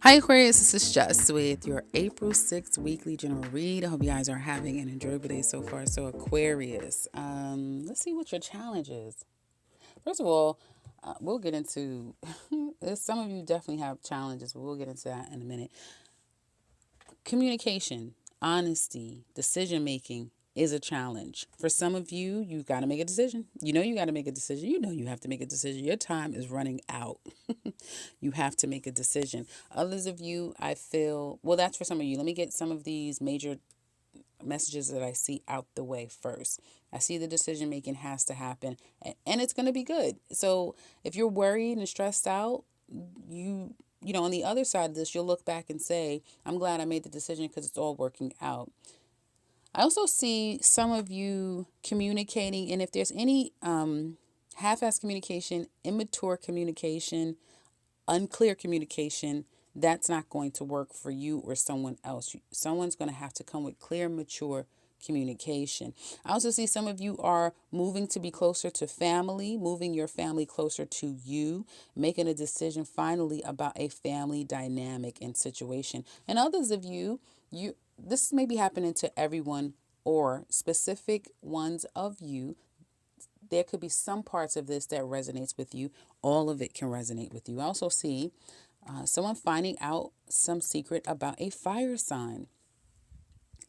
Hi Aquarius, this is Jess with your April 6th weekly general read. I hope you guys are having an enjoyable day so far. So Aquarius, let's see what your challenge is. First of all, we'll get into, some of you definitely have challenges, but we'll get into that in a minute. Communication, honesty, decision making is a challenge. For some of you, you've got to make a decision. You got to make a decision. You have to make a decision. Your time is running out. You have to make a decision. Others of you, I feel, well, that's for some of you. Let me get some of these major messages that I see out the way first. I see the decision making has to happen and it's going to be good. So if you're worried and stressed out, on the other side of this, you'll look back and say, I'm glad I made the decision because it's all working out. I also see some of you communicating, and if there's any half-assed communication, immature communication, unclear communication, that's not going to work for you or someone else. Someone's going to have to come with clear, mature communication. I also see some of you are moving to be closer to family, moving your family closer to you, making a decision finally about a family dynamic and situation. And others of you, this may be happening to everyone or specific ones of you. There could be some parts of this that resonates with you. All of it can resonate with you. I also see someone finding out some secret about a fire sign.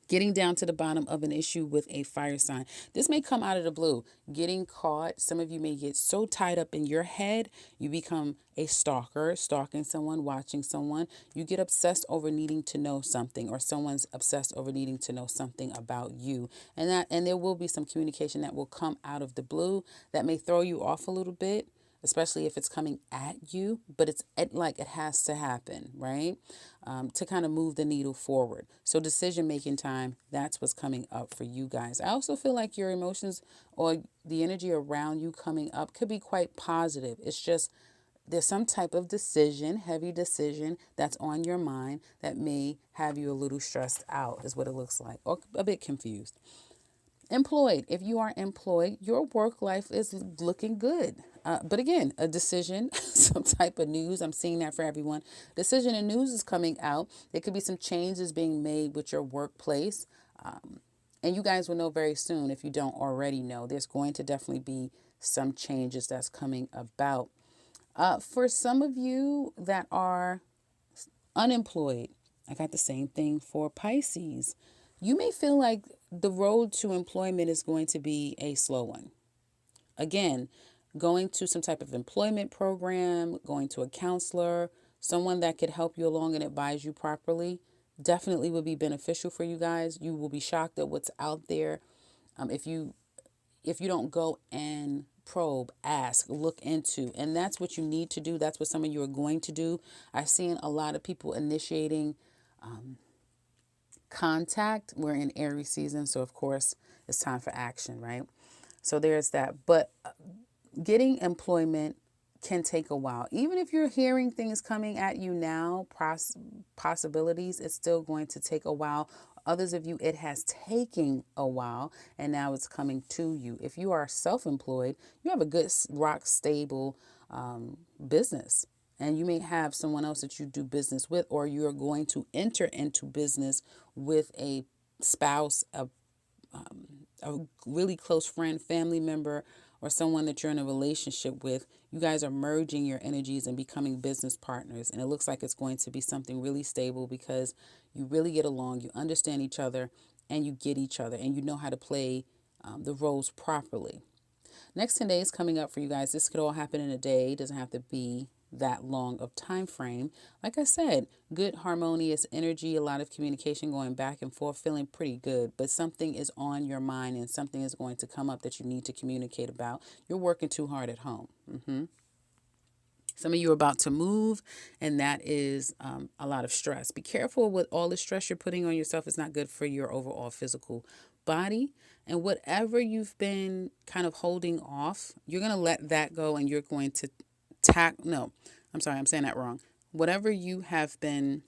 Getting down to the bottom of an issue with a fire sign. This may come out of the blue. Getting caught. Some of you may get so tied up in your head, you become a stalker, stalking someone, watching someone. You get obsessed over needing to know something, or someone's obsessed over needing to know something about you. And there will be some communication that will come out of the blue that may throw you off a little bit, especially if it's coming at you, but it has to happen, right? To kind of move the needle forward. So decision-making time, that's what's coming up for you guys. I also feel like your emotions or the energy around you coming up could be quite positive. It's just there's some type of decision, heavy decision that's on your mind that may have you a little stressed out is what it looks like, or a bit confused. Employed. If you are employed, your work life is looking good. But again, a decision, some type of news. I'm seeing that for everyone. Decision and news is coming out. There could be some changes being made with your workplace. And you guys will know very soon if you don't already know. There's going to definitely be some changes that's coming about. For some of you that are unemployed, I got the same thing for Pisces. You may feel like the road to employment is going to be a slow one. Again, going to some type of employment program, going to a counselor, someone that could help you along and advise you properly, definitely would be beneficial for you guys. You will be shocked at what's out there. If you don't go and probe, ask, look into, and that's what you need to do. That's what some of you are going to do. I've seen a lot of people initiating contact. We're in Aries season, so of course it's time for action, right? So there's that. But getting employment can take a while. Even if you're hearing things coming at you now, possibilities, it's still going to take a while. Others of you, it has taken a while, and now it's coming to you. If you are self-employed, you have a good, rock stable business. And you may have someone else that you do business with, or you're going to enter into business with a spouse, a really close friend, family member, or someone that you're in a relationship with. You guys are merging your energies and becoming business partners. And it looks like it's going to be something really stable because you really get along, you understand each other, and you get each other, and you know how to play the roles properly. Next 10 days coming up for you guys. This could all happen in a day. It doesn't have to be that long of time frame. Like I said, good harmonious energy, a lot of communication going back and forth, feeling pretty good, but something is on your mind and something is going to come up that you need to communicate about. You're working too hard at home. Some of you are about to move, and that is a lot of stress. Be careful with all the stress you're putting on yourself. It's not good for your overall physical body. And whatever you've been kind of holding off, you're going to let that go, and you're going to I'm sorry, I'm saying that wrong. Whatever you have been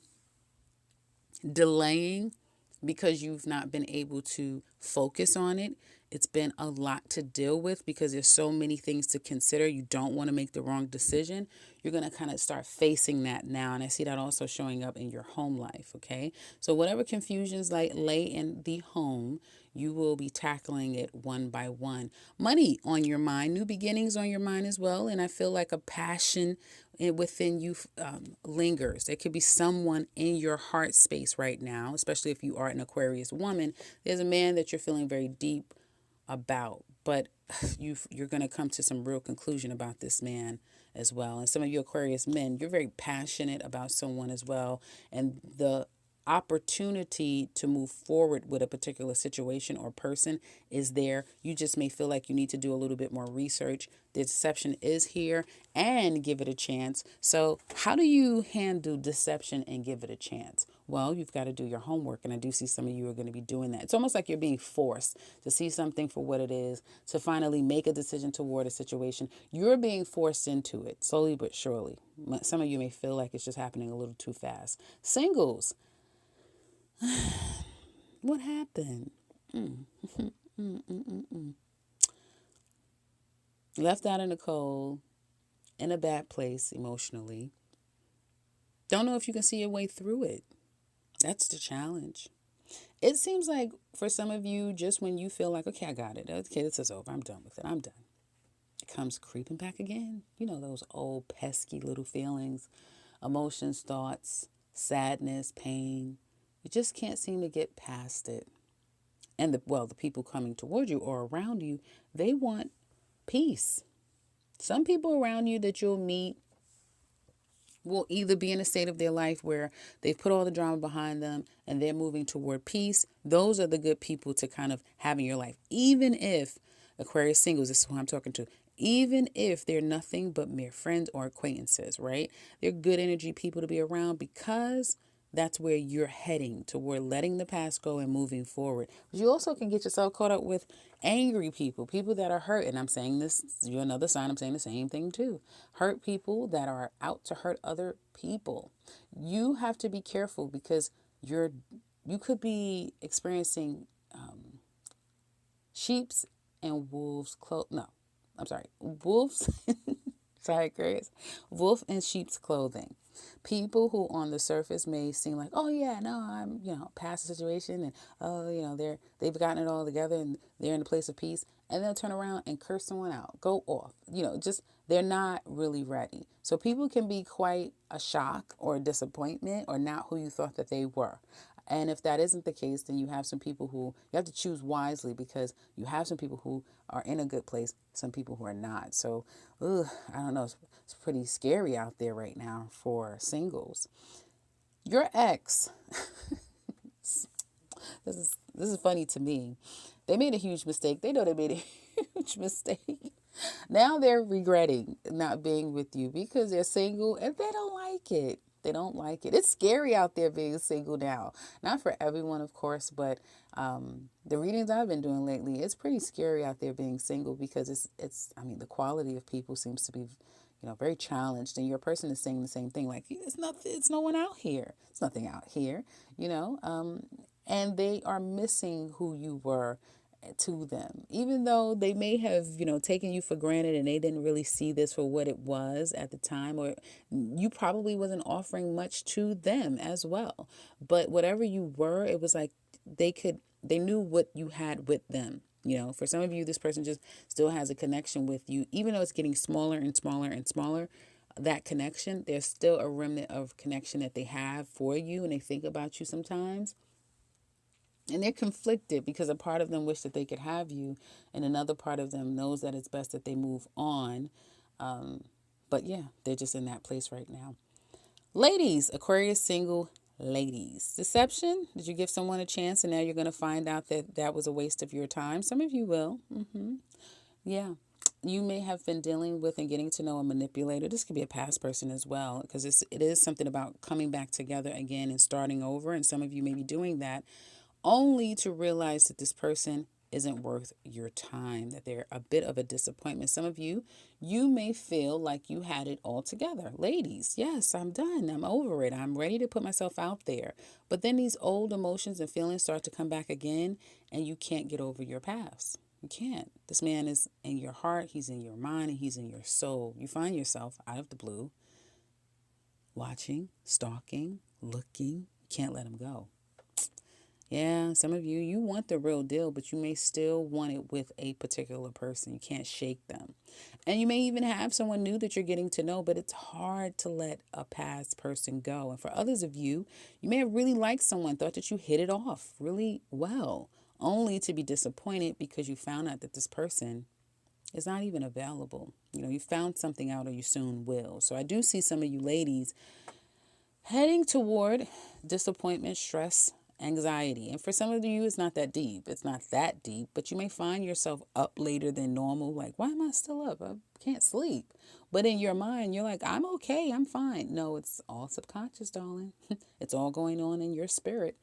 delaying because you've not been able to focus on it, It's been a lot to deal with because there's so many things to consider. You don't want to make the wrong decision. You're going to kind of start facing that now. And I see that also showing up in your home life. Okay. So whatever confusions like lay in the home, you will be tackling it one by one. Money on your mind, new beginnings on your mind as well. And I feel like a passion within you lingers. There could be someone in your heart space right now, especially if you are an Aquarius woman. There's a man that you're feeling very deep about, but you're going to come to some real conclusion about this man as well. And some of you Aquarius men, you're very passionate about someone as well, and the opportunity to move forward with a particular situation or person is there. You just may feel like you need to do a little bit more research. The deception is here, and give it a chance. So how do you handle deception and give it a chance? Well, you've got to do your homework, and I do see some of you are going to be doing that. It's almost like you're being forced to see something for what it is, to finally make a decision toward a situation. You're being forced into it, slowly but surely. Some of you may feel like it's just happening a little too fast. Singles, what happened? Left out in the cold, in a bad place emotionally. Don't know if you can see your way through it. That's the challenge. It seems like for some of you, just when you feel like, okay, I got it. Okay, this is over. I'm done with it. I'm done. It comes creeping back again. You know, those old pesky little feelings, emotions, thoughts, sadness, pain. You just can't seem to get past it. And the people coming toward you or around you, they want peace. Some people around you that you'll meet will either be in a state of their life where they've put all the drama behind them and they're moving toward peace. Those are the good people to kind of have in your life. Even if Aquarius singles, this is who I'm talking to, even if they're nothing but mere friends or acquaintances, right? They're good energy people to be around because that's where you're heading toward letting the past go and moving forward. But you also can get yourself caught up with angry people, people that are hurt. And I'm saying this, you're another sign, I'm saying the same thing too. Hurt people that are out to hurt other people. You have to be careful because you could be experiencing sheep's and wolves wolves sorry, Aquarius, wolf in sheep's clothing. People who on the surface may seem like, oh yeah, no, I'm, past the situation, and oh, they've gotten it all together and they're in a place of peace, and they'll turn around and curse someone out, go off, just they're not really ready. So people can be quite a shock or a disappointment or not who you thought that they were. And if that isn't the case, then you have some people who you have to choose wisely, because you have some people who are in a good place, some people who are not. So, I don't know. It's pretty scary out there right now for singles. Your ex, this is funny to me. They made a huge mistake. They know they made a huge mistake. Now they're regretting not being with you because they're single and they don't like it. They don't like it. It's scary out there being single now. Not for everyone, of course, but the readings I've been doing lately, it's pretty scary out there being single because the quality of people seems to be, very challenged. And your person is saying the same thing, like, it's no one out here. It's nothing out here, and they are missing who you were to them, even though they may have taken you for granted and they didn't really see this for what it was at the time, or you probably wasn't offering much to them as well. But whatever you were, it was like they knew what you had with them. For some of you, this person just still has a connection with you, even though it's getting smaller and smaller and smaller. That connection, there's still a remnant of connection that they have for you, and they think about you sometimes. And they're conflicted because a part of them wish that they could have you, and another part of them knows that it's best that they move on. But yeah, they're just in that place right now. Ladies, Aquarius single ladies. Deception. Did you give someone a chance and now you're going to find out that that was a waste of your time? Some of you will. Yeah. You may have been dealing with and getting to know a manipulator. This could be a past person as well, because it is something about coming back together again and starting over. And some of you may be doing that only to realize that this person isn't worth your time, that they're a bit of a disappointment. Some of you may feel like you had it all together. Ladies, yes, I'm done. I'm over it. I'm ready to put myself out there. But then these old emotions and feelings start to come back again, and you can't get over your past. You can't. This man is in your heart, he's in your mind, and he's in your soul. You find yourself out of the blue watching, stalking, looking. You can't let him go. Yeah, some of you, you want the real deal, but you may still want it with a particular person. You can't shake them. And you may even have someone new that you're getting to know, but it's hard to let a past person go. And for others of you, you may have really liked someone, thought that you hit it off really well, only to be disappointed because you found out that this person is not even available. You found something out or you soon will. So I do see some of you ladies heading toward disappointment, stress, anxiety. And for some of you, it's not that deep. It's not that deep, but you may find yourself up later than normal. Like, why am I still up? I can't sleep. But in your mind, you're like, I'm okay. I'm fine. No, it's all subconscious, darling. It's all going on in your spirit.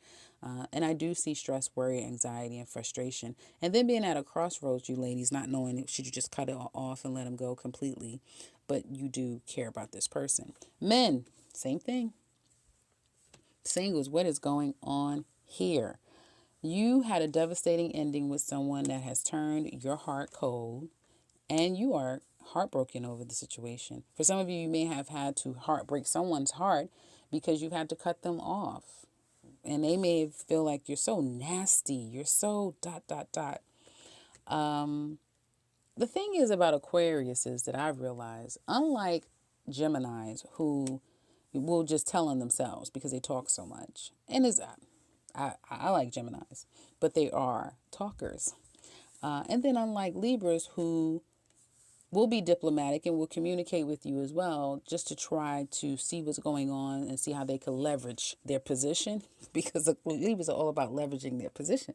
And I do see stress, worry, anxiety, and frustration. And then being at a crossroads, you ladies, not knowing, should you just cut it off and let them go completely? But you do care about this person. Men, same thing. Singles, what is going on here? You had a devastating ending with someone that has turned your heart cold, and you are heartbroken over the situation. For some of you, you may have had to heartbreak someone's heart because you've had to cut them off. And they may feel like you're so nasty, you're so ... The thing is about Aquarius is that I've realized, unlike Geminis who will just tell on themselves because they talk so much. And I like Geminis, but they are talkers. And then unlike Libras who will be diplomatic and will communicate with you as well, just to try to see what's going on and see how they can leverage their position, because the Libras are all about leveraging their position.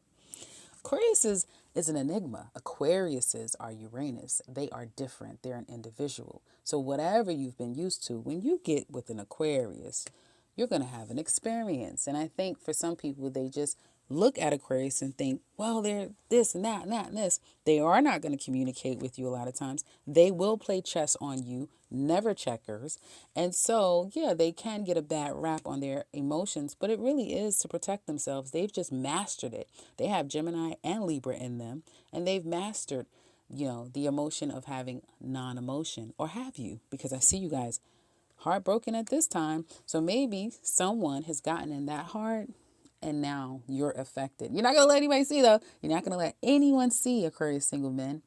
Aquarius is an enigma. Aquariuses are Uranus. They are different. They're an individual. So whatever you've been used to, when you get with an Aquarius, you're going to have an experience. And I think for some people, they just look at Aquarius and think, well, they're this and that and that and this. They are not going to communicate with you a lot of times. They will play chess on you, never checkers. And so, yeah, they can get a bad rap on their emotions, but it really is to protect themselves. They've just mastered it. They have Gemini and Libra in them, and they've mastered, the emotion of having non-emotion. Or have you? Because I see you guys heartbroken at this time. So maybe someone has gotten in that heart and now you're affected. You're not going to let anybody see, though. You're not going to let anyone see, Aquarius single men.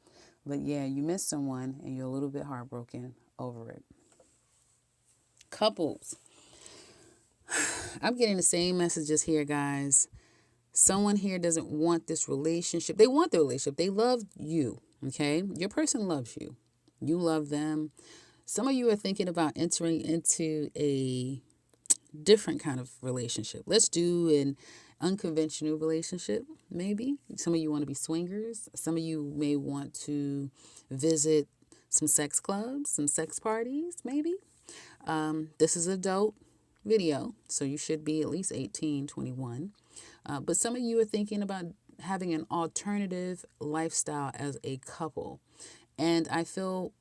But yeah, you miss someone and you're a little bit heartbroken over it. Couples. I'm getting the same messages here, guys. Someone here doesn't want this relationship. They want the relationship. They love you, okay? Your person loves you. You love them. Some of you are thinking about entering into a different kind of relationship. Let's do an unconventional relationship, maybe. Some of you want to be swingers. Some of you may want to visit some sex clubs, some sex parties, maybe. This is an adult video, so you should be at least 18, 21. But some of you are thinking about having an alternative lifestyle as a couple. And I feel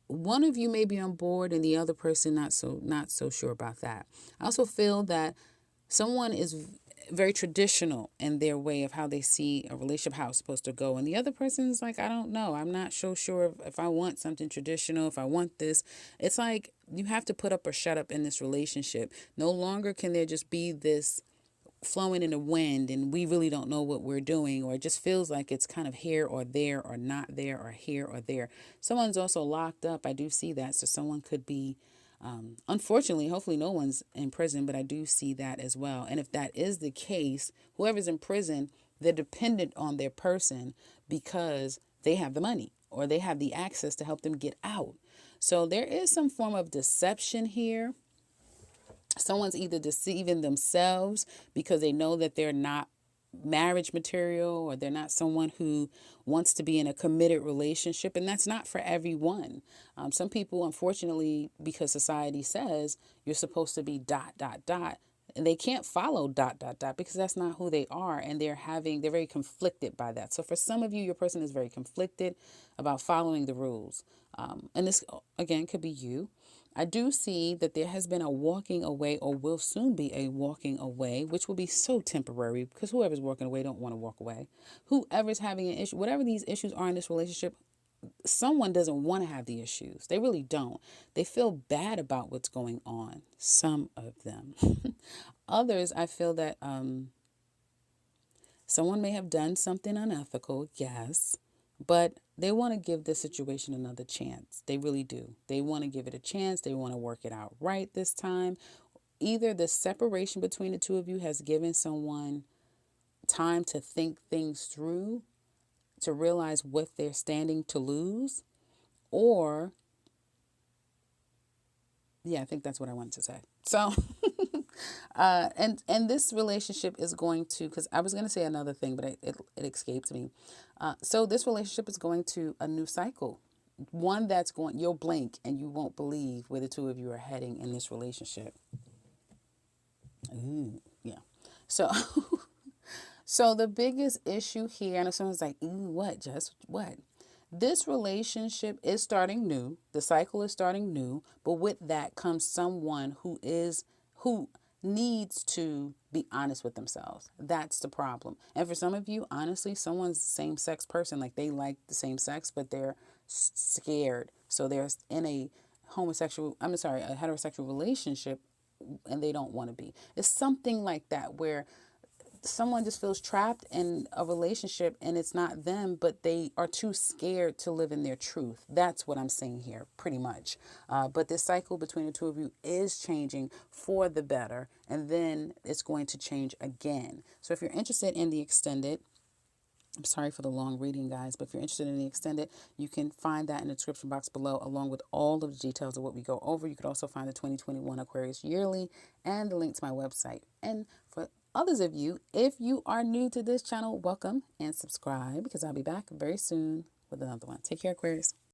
one of you may be on board and the other person not so sure about that. I also feel that someone is very traditional in their way of how they see a relationship, how it's supposed to go. And the other person is like, I don't know. I'm not so sure if I want something traditional, if I want this. It's like you have to put up or shut up in this relationship. No longer can there just be this flowing in the wind and we really don't know what we're doing, or it just feels like it's kind of here or there or not there or here or there. Someone's also locked up. I do see that. So someone could be, unfortunately, hopefully no one's in prison, but I do see that as well. And if that is the case, whoever's in prison, they're dependent on their person because they have the money or they have the access to help them get out. So there is some form of deception here. Someone's either deceiving themselves because they know that they're not marriage material or they're not someone who wants to be in a committed relationship. And that's not for everyone. Some people, unfortunately, because society says you're supposed to be ... And they can't follow ... because that's not who they are. And they're very conflicted by that. So for some of you, your person is very conflicted about following the rules. And this, again, could be you. I do see that there has been a walking away, or will soon be a walking away, which will be so temporary because whoever's walking away don't want to walk away. Whoever's having an issue, whatever these issues are in this relationship, someone doesn't want to have the issues. They really don't. They feel bad about what's going on. Some of them. Others, I feel that someone may have done something unethical, yes, but they want to give the situation another chance. They really do. They want to give it a chance. They want to work it out right this time. Either the separation between the two of you has given someone time to think things through, to realize what they're standing to lose, or yeah, I think that's what I wanted to say. So and this relationship is going to, because I was going to say another thing, but it escaped me. So this relationship is going to a new cycle, one that's going, you'll blink and you won't believe where the two of you are heading in this relationship. Ooh, yeah. So so the biggest issue here, and if someone's like, ooh, what, just what? This relationship is starting new. The cycle is starting new, but with that comes someone who needs to be honest with themselves. That's the problem. And for some of you, honestly, someone's same sex person, like they like the same sex, but they're scared. So they're in a a heterosexual relationship and they don't want to be. It's something like that where someone just feels trapped in a relationship and it's not them, but they are too scared to live in their truth. That's what I'm saying here, pretty much. But this cycle between the two of you is changing for the better, and then it's going to change again. So if you're interested in the extended, I'm sorry for the long reading, guys, but if you're interested in the extended, you can find that in the description box below, along with all of the details of what we go over. You could also find the 2021 Aquarius Yearly and the link to my website. And for others of you, if you are new to this channel, welcome and subscribe, because I'll be back very soon with another one. Take care, Aquarius.